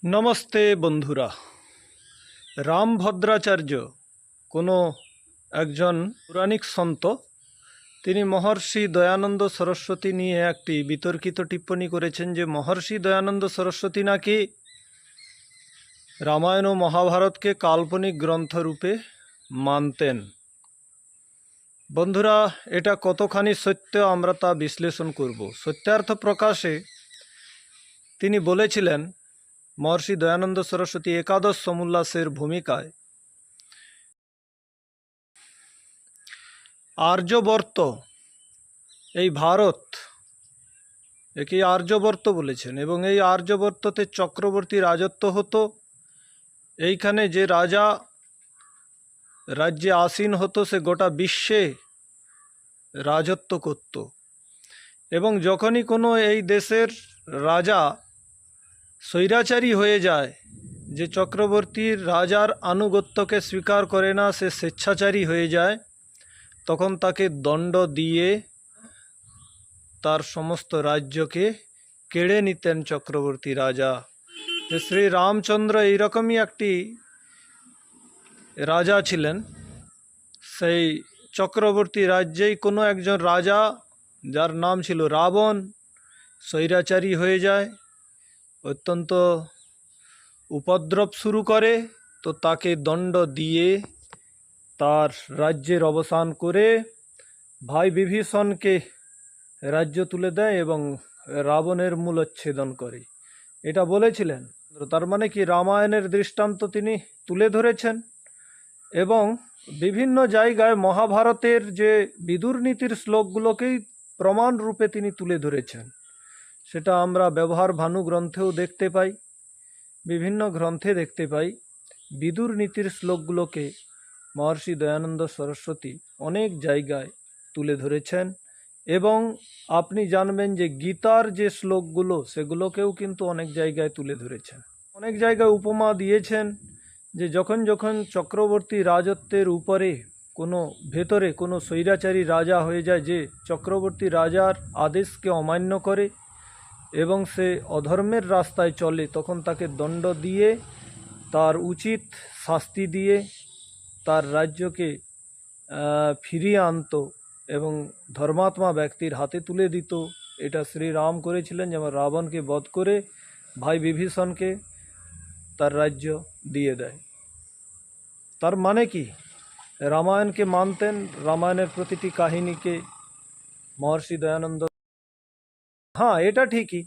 নমস্তে বন্ধুরা। রামভদ্রাচার্য কোনো একজন পৌরাণিক সন্ত। তিনি মহর্ষি দয়ানন্দ সরস্বতী নিয়ে একটি বিতর্কিত টিপ্পনী করেছেন যে মহর্ষি দয়ানন্দ সরস্বতী নাকি রামায়ণ ও মহাভারতকে কাল্পনিক গ্রন্থরূপে মানতেন। বন্ধুরা, এটা কতখানি সত্য আমরা তা বিশ্লেষণ করব। সত্যার্থ প্রকাশে তিনি বলেছিলেন, মহর্ষি দয়ানন্দ সরস্বতী একাদশ সমুল্লাসের ভূমিকায় আর্যবর্ত, এই ভারত, একে আর্যবর্ত বলেছেন, এবং এই আর্যবর্ততে চক্রবর্তী রাজত্ব হতো। এইখানে যে রাজা রাজ্যে আসীন হতো সে গোটা বিশ্বে রাজত্ব করত, এবং যখনই কোনো এই দেশের রাজা স্বৈরাচারী হয়ে যায়, যে চক্রবর্তীর রাজার আনুগত্যকে স্বীকার করে না, সে স্বেচ্ছাচারী হয়ে যায়, তখন তাকে দণ্ড দিয়ে তার সমস্ত রাজ্যকে কেড়ে নিতেন চক্রবর্তী রাজা। শ্রী রামচন্দ্র এইরকমই একটি রাজা ছিলেন। সেই চক্রবর্তী রাজ্যেই কোনো একজন রাজা, যার নাম ছিল রাবণ, স্বৈরাচারী হয়ে যায়, অত্যন্ত উপদ্রব শুরু করে। তো তাকে দণ্ড দিয়ে তার রাজ্যের অবসান করে ভাই বিভীষণকে রাজ্য তুলে দেয় এবং রাবণের মূলচ্ছেদন করে। এটা বলেছিলেন। তার মানে কি, রামায়ণের দৃষ্টান্ত তিনি তুলে ধরেছেন, এবং বিভিন্ন জায়গায় মহাভারতের যে বিদুর নীতির শ্লোকগুলোকেই প্রমাণ রূপে তিনি তুলে ধরেছেন। সেটা আমরা ব্যবহার ভানু গ্রন্থেও দেখতে পাই, বিভিন্ন গ্রন্থে দেখতে পাই। বিদুর নীতির শ্লোকগুলোকে মহর্ষি দয়ানন্দ সরস্বতী অনেক জায়গায় তুলে ধরেছেন, এবং আপনি জানবেন যে গীতার যে শ্লোকগুলো সেগুলোকেও কিন্তু অনেক জায়গায় তুলে ধরেছেন। অনেক জায়গায় উপমা দিয়েছেন যে যখন যখন চক্রবর্তী রাজত্বের উপরে ভেতরে কোনো স্বৈরাচারী রাজা হয়ে যায়, যে চক্রবর্তী রাজার আদেশকে অমান্য করে এবং সে অধর্মের রাস্তায় চলে, তখন তাকে দণ্ড দিয়ে, তার উচিত শাস্তি দিয়ে তার রাজ্যকে ফিরিয়ে আনত এবং ধর্মাত্মা ব্যক্তির হাতে তুলে দিত। এটা শ্রীরাম করেছিলেন, যেমন রাবণকে বধ করে ভাই বিভীষণকে তার রাজ্য দিয়ে দেয়। তার মানে কি, রামায়ণকে মানতেন, রামায়ণের প্রতিটি কাহিনীকে মহর্ষি দয়ানন্দ। হ্যাঁ, এটা ঠিকই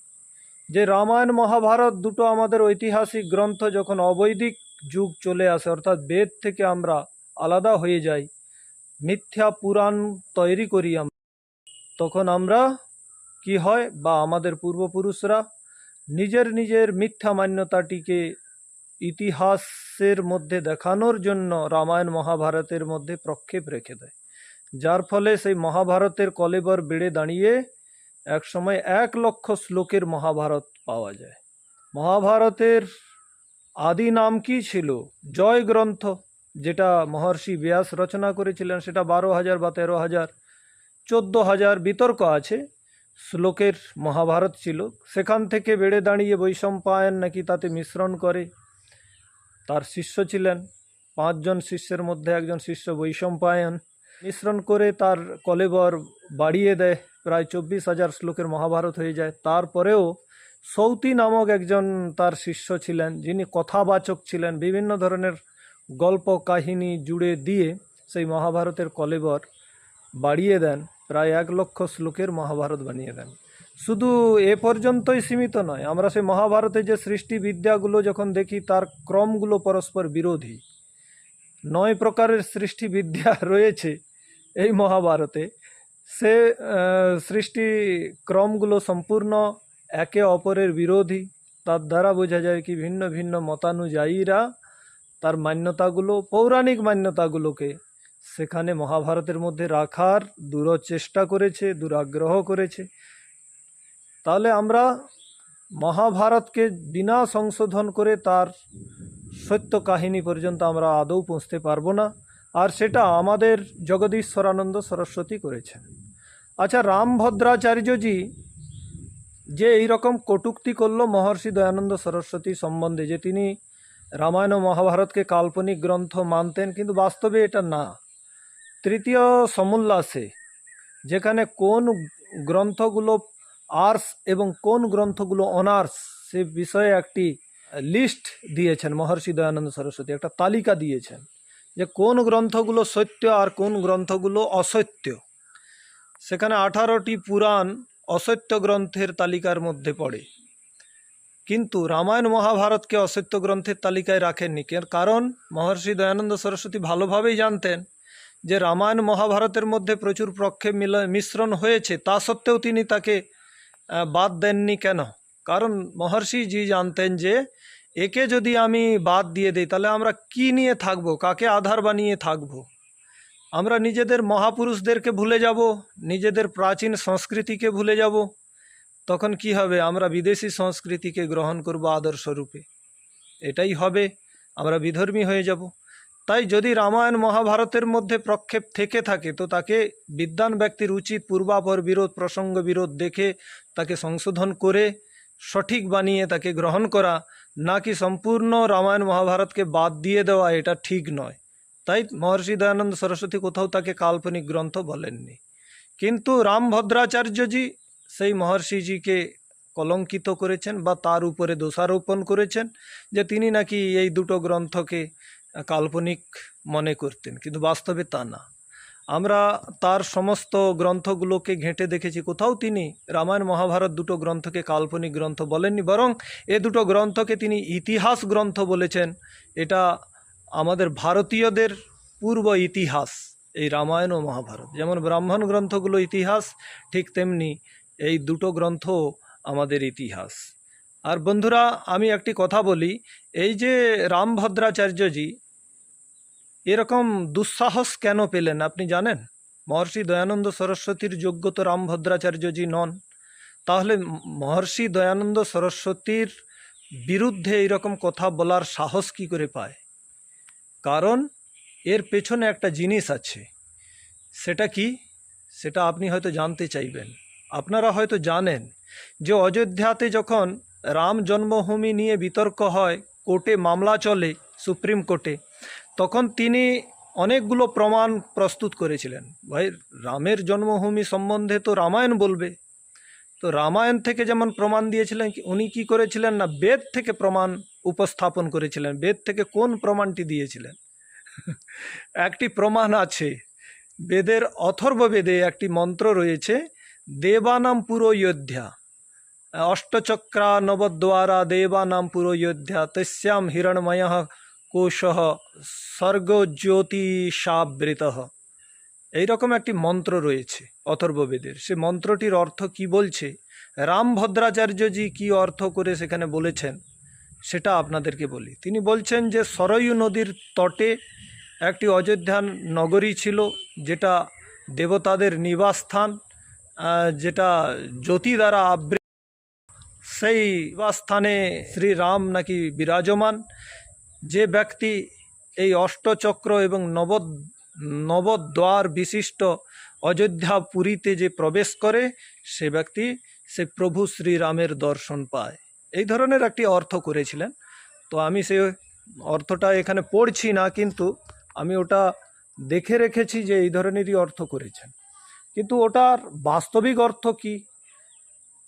যে রামায়ণ মহাভারত দুটো আমাদের ঐতিহাসিক গ্রন্থ। যখন অবৈদিক যুগ চলে আসে, অর্থাৎ বেদ থেকে আমরা আলাদা হয়ে যাই, মিথ্যা পুরাণ তৈরি করি আমরা, তখন আমরা কি হয়, বা আমাদের পূর্বপুরুষরা নিজের নিজের মিথ্যা মান্যতাটিকে ইতিহাসের মধ্যে দেখানোর জন্য রামায়ণ মহাভারতের মধ্যে প্রক্ষেপ রেখে দেয়, যার ফলে সেই মহাভারতের কলেবর বেড়ে দাঁড়িয়ে একসময় 1,00,000 শ্লোকের মহাভারত পাওয়া যায়। মহাভারতের আদি নাম কি ছিল? জয় গ্রন্থ, যেটা মহর্ষি ব্যাস রচনা করেছিলেন। সেটা 12,000 বা 13,000, 14,000 বিতর্ক আছে শ্লোকের মহাভারত ছিল। সেখান থেকে বেড়ে দাঁড়িয়ে বৈশম্পায়ন নাকি তাতে মিশ্রণ করে। তার শিষ্য ছিলেন, 5 জন শিষ্যের মধ্যে একজন শিষ্য বৈশম্পায়ন, মিশ্রণ করে তার কলেবর বাড়িয়ে দেয়, প্রায় 24,000 শ্লোকের মহাভারত হয়ে যায়। তারপরেও সৌতি নামক একজন তার শিষ্য ছিলেন, যিনি কথাবাচক ছিলেন, বিভিন্ন ধরনের গল্প কাহিনী জুড়ে দিয়ে সেই মহাভারতের কলেবর বাড়িয়ে দেন, প্রায় 1,00,000 শ্লোকের মহাভারত বানিয়ে দেন। শুধু এ পর্যন্তই সীমিত নয়, আমরা সেই মহাভারতে যে সৃষ্টি বিদ্যাগুলো যখন দেখি, তার ক্রমগুলো পরস্পর বিরোধী। 9 প্রকারের সৃষ্টি বিদ্যা রয়েছে এই মহাভারতে। সে সৃষ্টি ক্রমগুলো সম্পূর্ণ একে অপরের বিরোধী। তার দ্বারা বোঝা যায় কি, ভিন্ন ভিন্ন মতানুযায়ীরা তার মান্যতাগুলো, পৌরাণিক মান্যতাগুলোকে সেখানে মহাভারতের মধ্যে রাখার চেষ্টা করেছে, দুরাগ্রহ করেছে। তাহলে আমরা মহাভারতকে বিনা সংশোধন করে তার সত্য কাহিনী পর্যন্ত আমরা আদৌ পৌঁছতে পারবো না, আর সেটা আমাদের জগদীশ্বরানন্দ সরস্বতী করেছেন। আচ্ছা, রামভদ্রাচার্যজি যে এই রকম কটূক্তি করলো মহর্ষি দয়ানন্দ সরস্বতী সম্বন্ধে, যে তিনি রামায়ণ ও মহাভারতকে কাল্পনিক গ্রন্থ মানতেন, কিন্তু বাস্তবে এটা না। তৃতীয় সমুল্লাসে, যেখানে কোন গ্রন্থগুলো আর্টস এবং কোন গ্রন্থগুলো অনার্স, সে বিষয়ে একটি লিস্ট দিয়েছেন মহর্ষি দয়ানন্দ সরস্বতী, একটা তালিকা দিয়েছেন যে কোন গ্রন্থগুলো সত্য আর কোন গ্রন্থগুলো অসত্য। সেখানে 18টি পুরাণ অসত্য গ্রন্থের তালিকার মধ্যে পড়ে, কিন্তু রামায়ণ মহাভারতকে অসত্য গ্রন্থের তালিকায় রাখেননি। কারণ মহর্ষি দয়ানন্দ সরস্বতী ভালোভাবেই জানতেন যে রামায়ণ মহাভারতের মধ্যে প্রচুর প্রক্ষেপ মিশ্রণ হয়েছে, তা সত্ত্বেও তিনি তাকে বাদ দেননি। কেন? কারণ মহর্ষিজি জানতেন যে একে যদি আমি বাদ দিয়ে দিই তাহলে আমরা কি নিয়ে থাকবো, কাকে আধার বানিয়ে থাকবো? আমরা নিজেদের মহাপুরুষদেরকে ভুলে যাব, নিজেদের প্রাচীন সংস্কৃতিকে ভুলে যাব। তখন কি হবে? আমরা বিদেশি সংস্কৃতিকে গ্রহণ করব আদর্শরূপে, এটাই হবে, আমরা বিধর্মী হয়ে যাব। তাই যদি রামায়ণ মহাভারতের মধ্যে প্রক্ষেপ থেকে থাকে তো তাকে বিদ্বান ব্যক্তির উচিত পূর্বাপর বিরোধ, প্রসঙ্গ বিরোধ দেখে তাকে সংশোধন করে সঠিক বানিয়ে তাকে গ্রহণ করা, নাকি সম্পূর্ণ রামায়ণ মহাভারতকে বাদ দিয়ে দেওয়া, এটা ঠিক নয়। তাই মহর্ষি দয়ানন্দ সরস্বতী কোথাও তাকে কাল্পনিক গ্রন্থ বলেননি। কিন্তু রামভদ্রাচার্যজি সেই মহর্ষিজিকে কলঙ্কিত করেছেন বা তার উপরে দোষারোপণ করেছেন যে তিনি নাকি এই দুটো গ্রন্থকে কাল্পনিক মনে করতেন, কিন্তু বাস্তবে তা না। আমরা তার সমস্ত গ্রন্থগুলোকে ঘেঁটে দেখেছি, কোথাও তিনি রামায়ণ মহাভারত দুটো গ্রন্থকে কাল্পনিক গ্রন্থ বলেননি, বরং এ দুটো গ্রন্থকে তিনি ইতিহাস গ্রন্থ বলেছেন। এটা আমাদের ভারতীয়দের পূর্ব ইতিহাস, এই রামায়ণ ও মহাভারত। যেমন ব্রাহ্মণ গ্রন্থগুলো ইতিহাস, ঠিক তেমনি এই দুটো গ্রন্থ আমাদের ইতিহাস। আর বন্ধুরা, আমি একটি কথা বলি, এই যে রামভদ্রাচার্যজি এরকম দুঃসাহস কেন পেলেন আপনি জানেন? মহর্ষি দয়ানন্দ সরস্বতীর যোগ্য তো রামভদ্রাচার্যজি নন, তাহলে মহর্ষি দয়ানন্দ সরস্বতীর বিরুদ্ধে এইরকম কথা বলার সাহস কি করে পায়? কারণ এর পেছনে একটা জিনিস আছে। সেটা কি? সেটা আপনি হয়তো জানতে চাইবেন। আপনারা হয়তো জানেন যে অযোধ্যাতে যখন রাম জন্মভূমি নিয়ে বিতর্ক হয়, কোর্টে মামলা চলে, সুপ্রিম কোর্টে, তখন তিনি অনেকগুলো প্রমাণ প্রস্তুত করেছিলেন। ভাই, রামের জন্মভূমি সম্বন্ধে তো রামায়ণ বলবে, তো রামায়ণ থেকে যেমন প্রমাণ দিয়েছিলেন, উনি কি করেছিলেন না বেদ থেকে প্রমাণ উপস্থাপন করেছিলেন। বেদ থেকে কোন প্রমাণটি দিয়েছিলেন? একটি প্রমাণ আছে, বেদের অথর্ববেদে একটি মন্ত্র রয়েছে, দেবানাম পুরোয়োধ্যা, অষ্টচক্রা নবদ্বারা দেবানাম পুরোয়োধ্যা তস্যাম হিরণময় কোশ স্বর্গজ্যোতিষাবৃত। এইরকম একটি মন্ত্র রয়েছে অথর্ববেদের। সে মন্ত্রটির অর্থ কি বলছে, রামভদ্রাচার্যজি কি অর্থ করে সেখানে বলেছেন, সেটা আপনাদেরকে বলি। তিনি বলছেন যে সরয়ূ নদীর তটে একটি অযোধ্যা নগরী ছিল, যেটা দেবতাদের নিবাসস্থান, যেটা জ্যোতি দ্বারা আবৃত। সেই নিবাসস্থানে শ্রীরাম নাকি বিরাজমান। যে ব্যক্তি এই অষ্টচক্র এবং নবদ্বার বিশিষ্ট অযোধ্যা পুরীতে যে প্রবেশ করে, সে ব্যক্তি সে প্রভু শ্রীরামের দর্শন পায়। এই ধরনের একটি অর্থ করেছিলেন। তো আমি সে অর্থটা এখানে পড়ছি না, কিন্তু আমি ওটা দেখে রেখেছি যে এই ধরনেরই অর্থ করেছেন। কিন্তু ওটার বাস্তবিক অর্থ কি?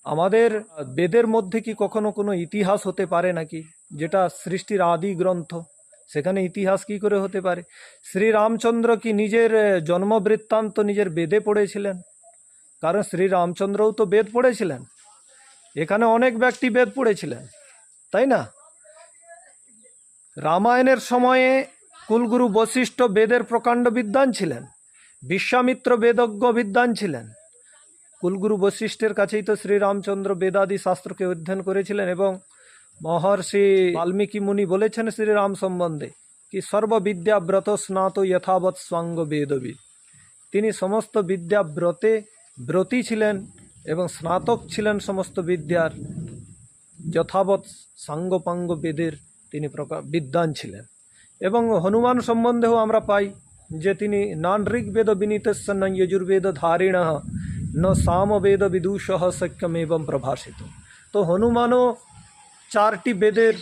আমাদের বেদের মধ্যে কি কখনো কোনো ইতিহাস হতে পারে নাকি? যেটা সৃষ্টির আদি গ্রন্থ, সেখানে ইতিহাস কি করে হতে পারে? শ্রীরামচন্দ্র কি নিজের জন্মবৃত্তান্ত নিজের বেদে পড়েছিলেন? কারণ শ্রীরামচন্দ্রও তো বেদ পড়েছিলেন, এখানে অনেক ব্যক্তি বেদ পড়েছিলেন, তাই না? রামায়ণের সময়ে কুলগুরু বশিষ্ঠ বেদের প্রকাণ্ড বিদ্বান ছিলেন, বিশ্বামিত্র বেদজ্ঞ বিদ্বান ছিলেন। কুলগুরু বশিষ্ঠের কাছেই তো শ্রীরামচন্দ্র বেদাদি শাস্ত্রকে অধ্যয়ন করেছিলেন। এবং মহর্ষি বাল্মীকি মুনি বলেছেন শ্রীরাম সম্বন্ধে কি সর্ববিদ্যাব্রত স্নাত যথাবৎ স্বাঙ্গ বেদবিদ। তিনি সমস্ত বিদ্যাব্রতে ব্রতী ছিলেন এবং স্নাতক ছিলেন সমস্ত বিদ্যার, যথাবৎ সাঙ্গপাঙ্গ বেদের তিনি বিদ্বান ছিলেন। এবং হনুমান সম্বন্ধেও আমরা পাই যে তিনি নান ঋগ্বেদ বিনীতস্য ন যজুর্বেদ ধারিণ ন সামবেদ বিদুষঃ সখ্যমেবং প্রভাষিতম। তো হনুমানও 4টি বেদের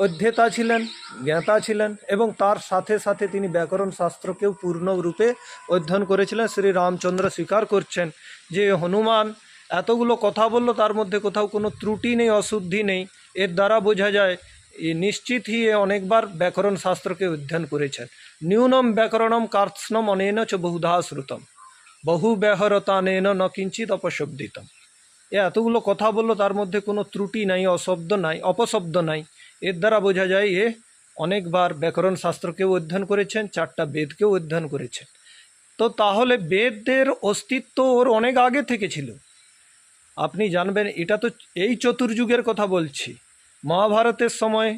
অধ্যেতা ছিলেন, জ্ঞাতা ছিলেন, এবং তার সাথে সাথে তিনি ব্যাকরণ শাস্ত্রকেও পূর্ণরূপে অধ্যয়ন করেছিলেন। শ্রী রামচন্দ্র স্বীকার করছেন যে হনুমান এতগুলো কথা বলল, তার মধ্যে কোথাও কোনো ত্রুটি নেই, অশুদ্ধি নেই। এর দ্বারা বোঝা যায় নিশ্চিতই এ অনেকবার ব্যাকরণ শাস্ত্রকে অধ্যয়ন করেছেন। ন্যূনম ব্যাকরণম কার্ৎস্নম অনেন চ বহুধা শ্রুতম বহু ব্যাহরতানেন ন কিঞ্চিৎ অপশব্দিতম। এ এতগুলো কথা বললো, তার মধ্যে কোনো ত্রুটি নাই, অশব্দ নাই, অপশব্দ নাই। এর দ্বারা বোঝা যায় এ অনেকবার ব্যাকরণ শাস্ত্রকেও অধ্যয়ন করেছেন, 4টা বেদকেও অধ্যয়ন করেছেন। তো তাহলে বেদের অস্তিত্ব ওর অনেক আগে থেকে ছিল। আপনি জানবেন, এটা তো এই চতুর্যুগের কথা বলছি। মহাভারতের সময়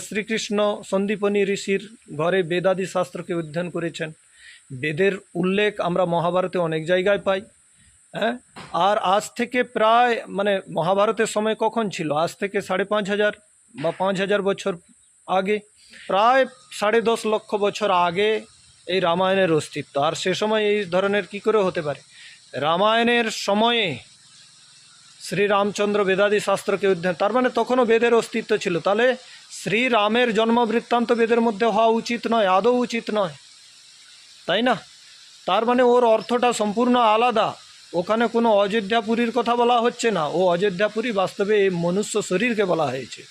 শ্রীকৃষ্ণ সন্দীপনী ঋষির ঘরে বেদাদি শাস্ত্রকে অধ্যয়ন করেছেন। বেদের উল্লেখ আমরা মহাভারতে অনেক জায়গায় পাই। হ্যাঁ, আর আজ থেকে প্রায় মহাভারতের সময় কখন ছিল? আজ থেকে 5,500 বা 5,000 বছর আগে, প্রায় 10.5 লক্ষ বছর আগে এই রামায়ণের অস্তিত্ব। আর সে সময় এই ধরনের কি করে হতে পারে? রামায়ণের সময়ে শ্রীরামচন্দ্র বেদাদি শাস্ত্রকে অধ্যয়ন, তার মানে তখনও বেদের অস্তিত্ব ছিল। তাহলে শ্রীরামের জন্ম বৃত্তান্ত বেদের মধ্যে হওয়া উচিত নয়, আদৌ উচিত নয়, তাই না? তার মানে ওর অর্থটা সম্পূর্ণ আলাদা। ওখানে কোনো অযোধ্যাপুরীর কথা বলা হচ্ছে না। ও অযোধ্যাপুরী বাস্তবে এই মনুষ্য শরীরকে বলা হয়েছে।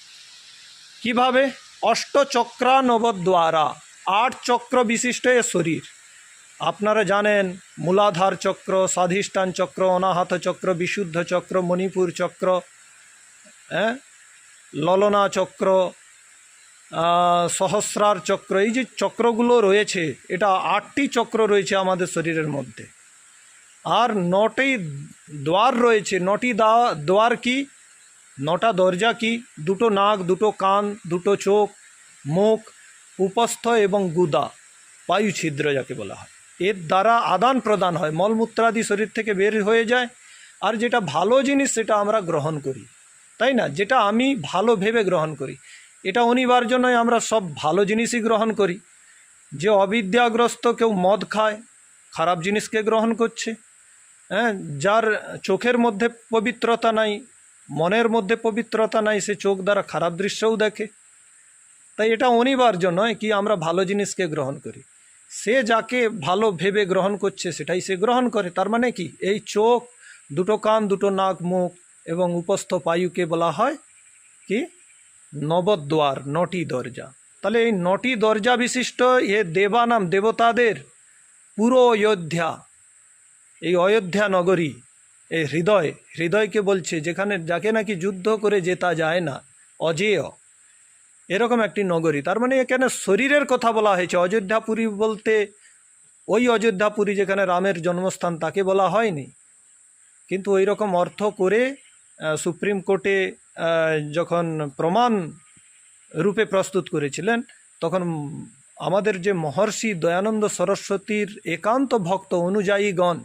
কিভাবে? অষ্টচক্রা নবদ্বারা, 8 চক্র বিশিষ্ট এ শরীর। আপনারা জানেন মূলাধার চক্র, স্বাধিষ্ঠান চক্র, অনাহত চক্র, বিশুদ্ধ চক্র, মণিপুর চক্র, ললনা চক্র, সহস্রার চক্র, এই যে চক্রগুলো রয়েছে, এটা 8টি চক্র রয়েছে আমাদের শরীরের মধ্যে। আর 9টি দ্বার রয়েছে। 9টি দ্বার কি? 9টা দরজা কি? 2টো নাক, 2টো কান, 2টো চোখ, মুখ, উপস্থ এবং গুদা, বায়ু ছিদ্র যাকে বলা হয়। এর দ্বারা আদান প্রদান হয়, মলমূত্রাদি শরীর থেকে বের হয়ে যায়। আর যেটা ভালো জিনিস সেটা আমরা গ্রহণ করি, তাই না? যেটা আমি ভালো ভেবে গ্রহণ করি, এটা অনিবার্য নয় আমরা সব ভালো জিনিসই গ্রহণ করি। যে অবিদ্যাগ্রস্ত, কেউ মদ খায়, খারাপ জিনিসকে গ্রহণ করছে। যার চোখের মধ্যে পবিত্রতা নাই, মনের মধ্যে পবিত্রতা নাই, সে চোখ দ্বারা খারাপ দৃশ্যও দেখে। তাই এটা অনিবার্য নয় কি আমরা ভালো জিনিসকে গ্রহণ করি। সে যাকে ভালো ভেবে গ্রহণ করছে সেটাই সে গ্রহণ করে। তার মানে কি? এই চোখ, 2টো কান, 2টো নাক, মুখ এবং উপস্থ বায়ুকে বলা হয় কি? নবদ্বার, 9টি দরজা। তাহলে এই 9টি দরজা বিশিষ্ট এ দেবানাম, দেবতাদের পুরো অযোধ্যা, এই অযোধ্যা নগরী, এই হৃদয়কে বলছে, যেখানে যাকে নাকি যুদ্ধ করে জেতা যায় না, অজেয়, এরকম একটি নগরী। তার মানে এখানে শরীরের কথা বলা হয়েছে। অযোধ্যাপুরী বলতে ওই অযোধ্যাপুরী যেখানে রামের জন্মস্থান তাকে বলা হয়নি। কিন্তু ওই রকম অর্থ করে সুপ্রিম কোর্টে যখন প্রমাণ রূপে প্রস্তুত করেছিলেন, তখন আমাদের যে মহর্ষি দয়ানন্দ সরস্বতীর একান্ত ভক্ত অনুযায়ীগণ,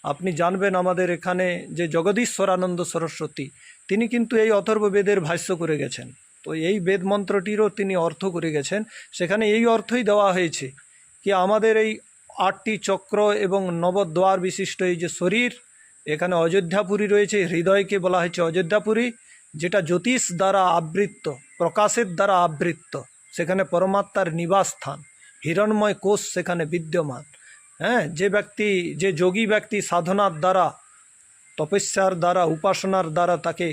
আপনি জানবেন আমাদের এখানে যে জগদীশ্বরানন্দ সরস্বতী, তিনি কিন্তু এই অথর্ববেদের ভাষ্য করে গেছেন। তো এই বেদ মন্ত্রটিরও তিনি অর্থ করে গেছেন। সেখানে এই অর্থই দেওয়া হয়েছে কি আমাদের এই 8টি চক্র এবং নবদ্বার বিশিষ্ট এই যে শরীর, এখানে অযোধ্যাপুরী রয়েছে। হৃদয়কে বলা হয়েছে অযোধ্যাপুরী, যেটা জ্যোতিষ দ্বারা আবৃত্ত, প্রকাশের দ্বারা আবৃত্ত। সেখানে পরমাত্মার নিবাস স্থান, হিরণ্ময় কোষ সেখানে বিদ্যমান। যে যোগী ব্যক্তি সাধনার দ্বারা, তপস্যার দ্বারা, উপাসনার দ্বারা তাকে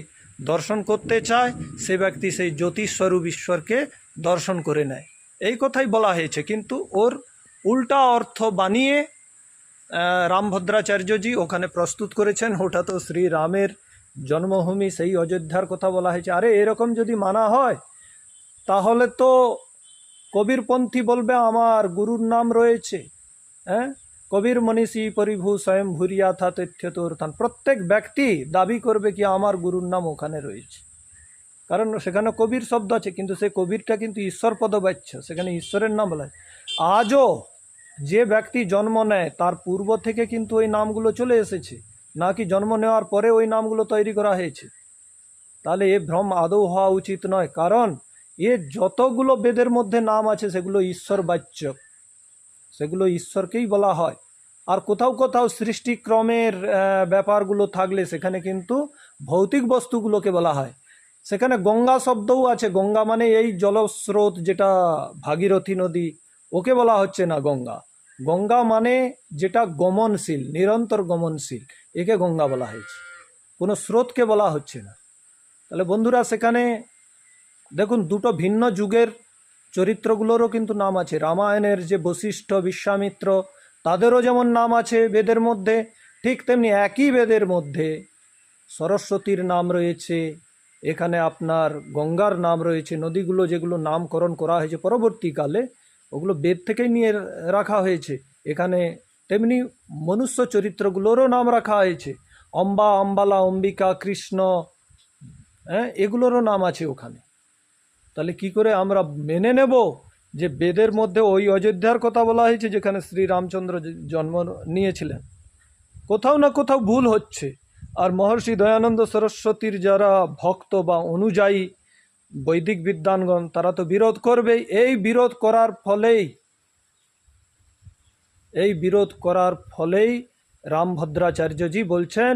দর্শন করতে চায়, সে ব্যক্তি সেই জ্যোতিস্বরূপ ঈশ্বরকে দর্শন করে নেয়। এই কথাই বলা হয়েছে। কিন্তু ওর উল্টা অর্থ বানিয়ে রামভদ্রাচার্যজি ওখানে প্রস্তুত করেছেন। ওটা তো শ্রীরামের জন্মভূমি, সেই অযোধ্যার কথা বলা হয়েছে। আরে এরকম যদি মানা হয়, তাহলে তো কবিরপন্থী বলবে আমার গুরুর নাম রয়েছে। কবির মনীষী পরিভূ স্বয়ং ভুরিয়া থা তথ্য তোরথান। প্রত্যেক ব্যক্তি দাবি করবে কি আমার গুরুর নাম ওখানে রয়েছে, কারণ সেখানে কবির শব্দ আছে। কিন্তু সেই কবিরটা কিন্তু ঈশ্বর পদবাচ্য, সেখানে ঈশ্বরের নাম বলা হয়। আজও যে ব্যক্তি জন্ম নেয় তার পূর্ব থেকে কিন্তু ওই নামগুলো চলে এসেছে, নাকি জন্ম নেওয়ার পরে ওই নামগুলো তৈরি করা হয়েছে। তাহলে এ ভ্রম আদৌ হওয়া উচিত নয়, কারণ এ যতগুলো বেদের মধ্যে নাম আছে সেগুলো ঈশ্বর বাচ্য, সেগুলো ঈশ্বরকেই বলা হয়। আর কোথাও কোথাও সৃষ্টিক্রমের ব্যাপারগুলো থাকলে সেখানে কিন্তু ভৌতিক বস্তুগুলোকে বলা হয়। সেখানে গঙ্গা শব্দও আছে। গঙ্গা মানে এই জলস্রোত যেটা ভাগীরথী নদী, ওকে বলা হচ্ছে না গঙ্গা। গঙ্গা মানে যেটা গমনশীল, নিরন্তর গমনশীল, একে গঙ্গা বলা হয়েছে, কোনো স্রোতকে বলা হচ্ছে না। তাহলে বন্ধুরা সেখানে দেখুন দুটো ভিন্ন যুগের চরিত্রগুলোরও কিন্তু নাম আছে। রামায়ণের যে বশিষ্ঠ, বিশ্বামিত্র, তাদেরও যেমন নাম আছে বেদের মধ্যে, ঠিক তেমনি একই বেদের মধ্যে সরস্বতীর নাম রয়েছে, এখানে আপনার গঙ্গার নাম রয়েছে। নদীগুলো যেগুলো নামকরণ করা হয়েছে পরবর্তীকালে, ওগুলো বেদ থেকেই নিয়ে রাখা হয়েছে। এখানে তেমনি মনুষ্য চরিত্রগুলোরও নাম রাখা হয়েছে। অম্বা, অম্বালা, অম্বিকা, কৃষ্ণ, এগুলোরও নাম আছে ওখানে। তাহলে কি করে আমরা মেনে নেব যে বেদের মধ্যে ওই অযোধ্যার কথা বলা হয়েছে যেখানে শ্রীরামচন্দ্র জন্ম নিয়েছিলেন? কোথাও না কোথাও ভুল হচ্ছে। আর মহর্ষি দয়ানন্দ সরস্বতীর যারা ভক্ত বা অনুযায়ী বৈদিক বিদ্বানগণ, তারা তো বিরোধ করবেই। এই বিরোধ করার ফলেই রামভদ্রাচার্যজি বলছেন,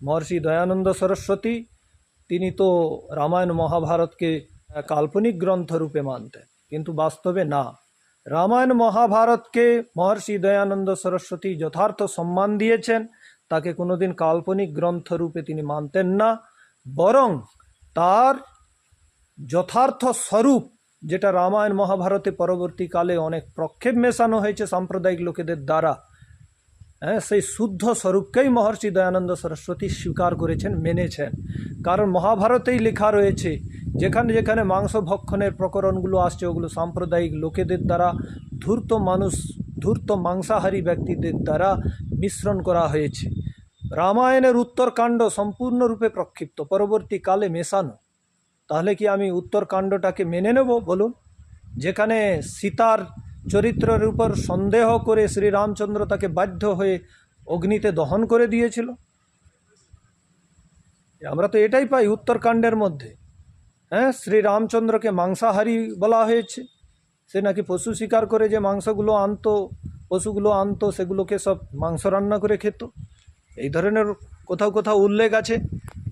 মহর্ষি দয়ানন্দ সরস্বতী তিনি তো রামায়ণ মহাভারতকে কাল্পনিক গ্রন্থ রূপে মানতেন, কিন্তু বাস্তবে না। রামায়ণ মহাভারতকে মহর্ষি দয়ানন্দ সরস্বতী যথার্থ সম্মান দিয়েছেন, তাকে কোনোদিন কাল্পনিক গ্রন্থ রূপে তিনি মানতেন না, বরং তার যথার্থ স্বরূপ, যেটা রামায়ণ মহাভারতে পরবর্তীকালে অনেক প্রক্ষেপ মেশানো হয়েছে সাম্প্রদায়িক লোকেদের দ্বারা, সেই শুদ্ধ স্বরূপকেই মহর্ষি দয়ানন্দ সরস্বতী স্বীকার করেছেন, মেনেছেন। কারণ মহাভারতেই লেখা রয়েছে যেখানে যেখানে মাংস ভক্ষণের প্রকরণগুলো আসছে, ওগুলো সাম্প্রদায়িক লোকেদের দ্বারা, ধূর্ত মাংসাহারী ব্যক্তিদের দ্বারা মিশ্রণ করা হয়েছে। রামায়ণের উত্তরকাণ্ড সম্পূর্ণরূপে প্রক্ষিপ্ত, পরবর্তীকালে মেশানো। তাহলে কি আমি উত্তরকাণ্ডটাকে মেনে নেব বলুন? যেখানে সীতার চরিত্রের উপর সন্দেহ করে শ্রীরামচন্দ্র তাকে বাধ্য হয়ে অগ্নিতে দহন করে দিয়েছিল। আমরা তো এটাই পাই উত্তরকাণ্ডের মধ্যে। শ্রীরামচন্দ্রকে মাংসাহারী বলা হয়েছে। সে নাকি পশু শিকার করে যে মাংসগুলো আনতো, পশুগুলো আনতো, সেগুলোকে সব মাংস রান্না করে খেত, এই ধরনের কোথাও কোথাও উল্লেখ আছে।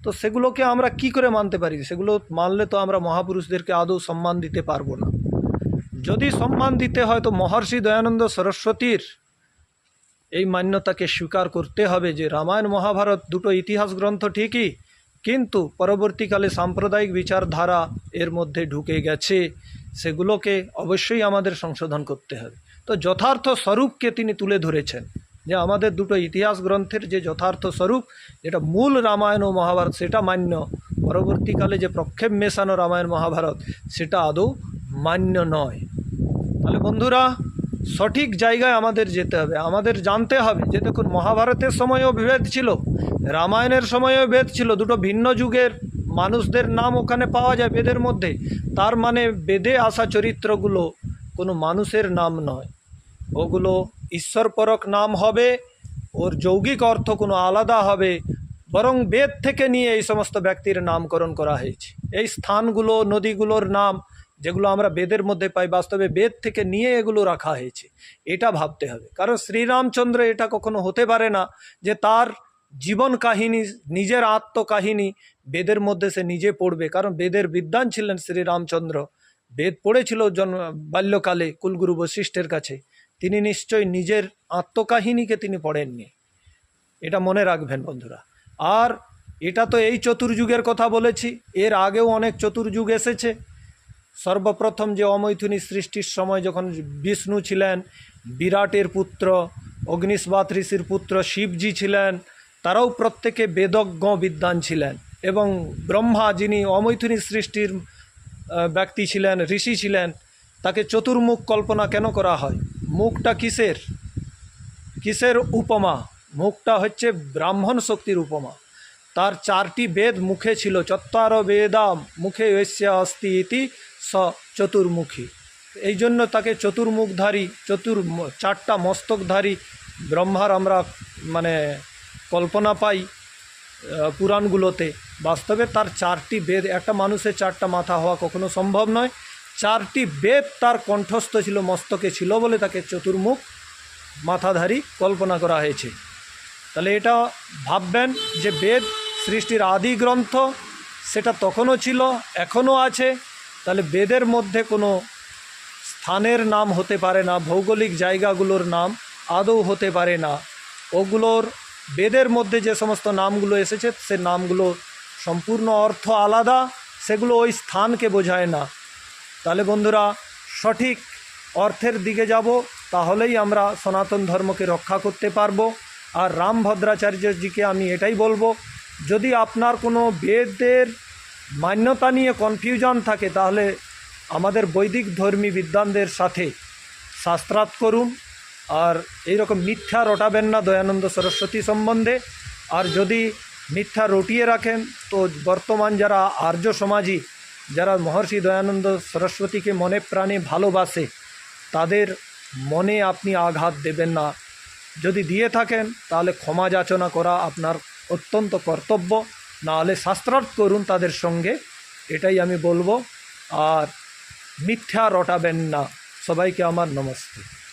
তো সেগুলোকে আমরা কি করে মানতে পারি? সেগুলো মানলে তো আমরা মহাপুরুষদেরকে আদৌ সম্মান দিতে পারবো না। যদি সম্মান দিতে হয় তো মহর্ষি দয়ানন্দ সরস্বতীর এই মান্যতাকে স্বীকার করতে হবে যে রামায়ণ মহাভারত দুটো ইতিহাস গ্রন্থ ঠিকই, কিন্তু পরবর্তীকালে সাম্প্রদায়িক বিচারধারা এর মধ্যে ঢুকে গেছে, সেগুলোকে অবশ্যই আমাদের সংশোধন করতে হবে। তো যথার্থ স্বরূপকে তিনি তুলে ধরেছেন, যে আমাদের দুটো ইতিহাস গ্রন্থের যে যথার্থ স্বরূপ, যেটা মূল রামায়ণ ও মহাভারত, সেটা মান্য। পরবর্তীকালে যে প্রক্ষেপ মেশানো রামায়ণ মহাভারত, সেটা আদৌ মান্য নয়। তাহলে বন্ধুরা, সঠিক জায়গায় আমাদের যেতে হবে। আমাদের জানতে হবে যে দেখুন, মহাভারতের সময়ও বিভেদ ছিল, রামায়ণের সময়ও ভেদ ছিল। দুটো ভিন্ন যুগের মানুষদের নাম ওখানে পাওয়া যায় বেদের মধ্যে। তার মানে বেদে আসা চরিত্রগুলো কোনো মানুষের নাম নয়, ওগুলো ঈশ্বরপরক নাম হবে, ওর যৌগিক অর্থ কোনো আলাদা হবে, বরং বেদ থেকে নিয়ে এই সমস্ত ব্যক্তির নামকরণ করা হয়েছে। এই স্থানগুলো, নদীগুলোর নাম যেগুলো আমরা বেদের মধ্যে পাই, বাস্তবে বেদ থেকে নিয়ে এগুলো রাখা হয়েছে, এটা ভাবতে হবে। কারণ শ্রীরামচন্দ্র এটা কখনো হতে পারে না যে তার জীবন কাহিনী, নিজের আত্মকাহিনী বেদের মধ্যে সে নিজে পড়বে। কারণ বেদের বিদ্বান ছিলেন শ্রীরামচন্দ্র, বেদ পড়েছিল বাল্যকালে কুলগুরু বশিষ্ঠের কাছে। তিনি নিশ্চয়ই নিজের আত্মকাহিনীকে তিনি পড়েননি, এটা মনে রাখবেন বন্ধুরা। আর এটা তো এই চতুর্যুগের কথা বলেছি, এর আগেও অনেক চতুর্যুগ এসেছে। সর্বপ্রথম যে অমৈথুনী সৃষ্টির সময় যখন বিষ্ণু ছিলেন, বিরাটের পুত্র, অগ্নিস্বাত ঋষির পুত্র শিবজি ছিলেন, তারাও প্রত্যেকে বেদজ্ঞ বিদ্বান ছিলেন। এবং ব্রহ্মা, যিনি অমৈথুনী সৃষ্টির ব্যক্তি ছিলেন, ঋষি ছিলেন, তাকে চতুর্মুখ কল্পনা কেন করা হয়? মুখটা কিসের উপমা? মুখটা হচ্ছে ব্রাহ্মণ শক্তির উপমা। তার 4টি বেদ মুখে ছিল, চত্বার বেদাম মুখে ঐস্য অস্তি ইতি স চতুর্মুখী। এই জন্য তাকে চতুর্মুখধারী, 4টা মস্তকধারী ব্রহ্মার আমরা কল্পনা পাই পুরাণগুলোতে। বাস্তবে তার 4টি বেদ, একটা মানুষের 4টা মাথা হওয়া কখনো সম্ভব নয়। 4টি বেদ তার কণ্ঠস্থ ছিল, মস্তকে ছিল বলে তাকে চতুর্মুখ মাথাধারী কল্পনা করা হয়েছে। তাহলে এটা ভাববেন যে বেদ সৃষ্টির আদি গ্রন্থ, সেটা তখনও ছিল, এখনও আছে। তাহলে বেদের মধ্যে কোনো স্থানের নাম হতে পারে না, ভৌগোলিক জায়গাগুলোর নাম আদৌ হতে পারে না। ওগুলোর বেদের মধ্যে যে সমস্ত নামগুলো এসেছে সে নামগুলো সম্পূর্ণ অর্থ আলাদা, সেগুলো ওই স্থানকে বোঝায় না। তাহলে বন্ধুরা সঠিক অর্থের দিকে যাব, তাহলেই আমরা সনাতন ধর্মকে রক্ষা করতে পারবো। আর রামভদ্রাচার্যজিকে আমি এটাই বলবো, যদি আপনার কোনো বেদের মান্যতা নিয়ে কনফিউশন থাকে তাহলে আমাদের বৈদিক ধর্মী বিদ্বানদের সাথে শাস্ত্রার্থ করুন। আর এইরকম মিথ্যা রটাবেন না দয়ানন্দ সরস্বতী সম্বন্ধে। আর যদি মিথ্যা রটিয়ে রাখেন তো বর্তমান যারা আর্য সমাজী, যারা মহর্ষি দয়ানন্দ সরস্বতীকে মনে প্রাণে ভালোবাসে, তাদের মনে আপনি আঘাত দেবেন না। যদি দিয়ে থাকেন তাহলে ক্ষমা যাচনা করা আপনার অত্যন্ত কর্তব্য, নাহলে শাস্ত্রার্থ করুন তাদের সঙ্গে, এটাই আমি বলবো। আর মিথ্যা রটাবেন না। সবাইকে আমার নমস্তে।